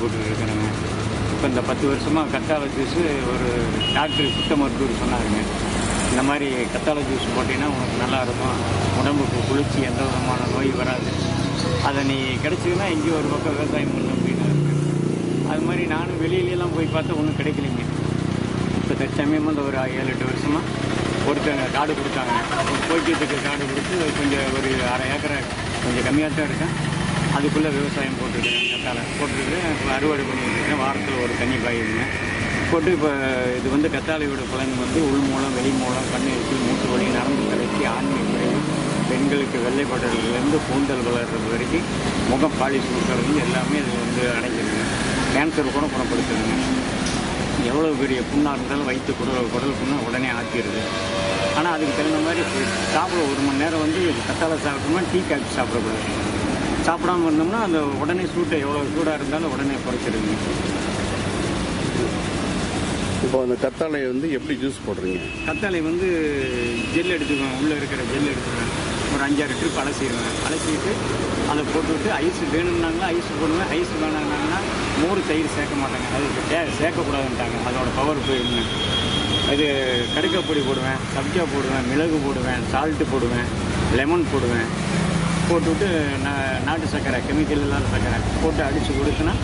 போட்டுக்கிட்டு இருக்கிறேங்க. இப்போ இந்த 10 வருஷமாக கத்தாழை ஜூஸு ஒரு டாக்டர் சித்த மருத்துவர் சொன்னாருங்க. இந்த மாதிரி கத்தாழை ஜூஸ் போட்டிங்கன்னா உனக்கு நல்லா இருக்கும், உடம்புக்கு குளிர்ச்சி, எந்த விதமான நோய் வராது, அதை நீ கிடச்சிதுன்னா எங்கேயும் ஒரு பக்கம் விவசாயம் பண்ண அப்படின்னு இருக்கு. அது மாதிரி நானும் வெளியிலலாம் போய் பார்த்தா ஒன்றும் கிடைக்கலைங்க. இப்போ தற்சமயமாக இந்த ஒரு 7-8 வருஷமாக ஒருத்தங்க காடு கொடுத்தாங்க. ஒரு கோக்கியத்துக்கு காடு கொடுத்து கொஞ்சம் ஒரு 1/2 ஏக்கரை கொஞ்சம் கம்மியாக தான் இருக்கேன். அதுக்குள்ளே விவசாயம் போட்டுருக்கேன். கத்தாழை போட்டுருக்கேன். இப்போ அறுவடை பண்ணிட்டுருக்கேன். வாரத்தில் ஒரு தண்ணி பாயுதுங்க போட்டு. இப்போ இது வந்து கத்தாழையோட பலன் வந்து உள் மூலம், வெளி மூலம், கண்ணெரிச்சி, மூட்டு வலி, நரம்பு தளர்ச்சி, ஆண்மை குறைவு, பெண்களுக்கு வெள்ளைப்படுறதுலேருந்து கூந்தல் வளர்றது வரைக்கும், முகம் பாலிஷ் கொடுக்கறது எல்லாமே இது வந்து அடைஞ்சிருங்க. கேன்சர் கூட குணப்படுத்துதுங்க. எவ்வளோ பெரிய புண்ணாக இருந்தாலும் வயிற்று குடல் புண்ணை உடனே ஆற்றிடுது. ஆனால் அதுக்கு தகுந்த மாதிரி சாப்பிட 1 மணி நேரம் வந்து கத்தாழை சாப்பிட்டோம்னா டீ காஃபி சாப்பிடக்கூடாது. சாப்பிடாமல் இருந்தோம்னா அந்த உடனே சூட்டை எவ்வளோ சூடாக இருந்தாலும் உடனே குறைச்சிடுங்க. இப்போ அந்த கத்தாழையை வந்து எப்படி ஜூஸ் போடுறீங்க? கத்தாழை வந்து ஜெல் எடுத்துக்குவேன். உள்ளே இருக்கிற ஜெல் எடுத்துக்குவேன். ஒரு 5-6 ட்ரிப் அலசிடுவேன். அலசிட்டு அதை போட்டுவிட்டு ஐஸ் வேணும்னாங்களா ஐஸ் போடுவேன். ஐஸ் வேணாங்கன்னா மோர், தயிர் சேர்க்க மாட்டாங்க. அது சேர்க்கக்கூடாதுன்ட்டாங்க. அதோட பவர் போயிடுங்க. அது கடுக்கப்பொடி போடுவேன், சப்ஜா போடுவேன், மிளகு போடுவேன், சால்ட்டு போடுவேன், லெமன் போடுவேன். போட்டுவிட்டு நாட்டு சர்க்கரை, கெமிக்கல் இல்லாத சர்க்கரை போட்டு அடித்து கொடுத்தனா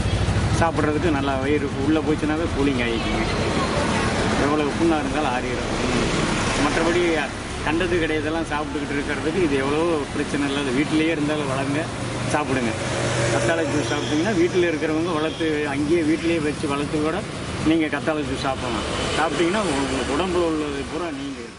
சாப்பிட்றதுக்கு நல்லா வயிறு உள்ளே போச்சுனாவே கூலிங் ஆகிக்குங்க. எவ்வளோ புண்ணாக இருந்தாலும் ஆறிடும். மற்றபடி கண்டது கிடையாதெல்லாம் சாப்பிட்டுக்கிட்டு இருக்கிறதுக்கு இது எவ்வளோ பிரச்சனை இல்லாத வீட்டிலேயே இருந்தாலும் வளங்க சாப்பிடுங்க. கத்தாழை ஜூஸ் சாப்பிட்டிங்கன்னா வீட்டில் இருக்கிறவங்க வளர்த்து அங்கேயே வீட்டிலேயே வச்சு வளர்த்து கூட நீங்கள் கத்தாழை ஜூஸ் சாப்பிடலாம். சாப்பிட்டிங்கன்னா உங்களுக்கு உடம்புல உள்ளது பூரா நீங்கள்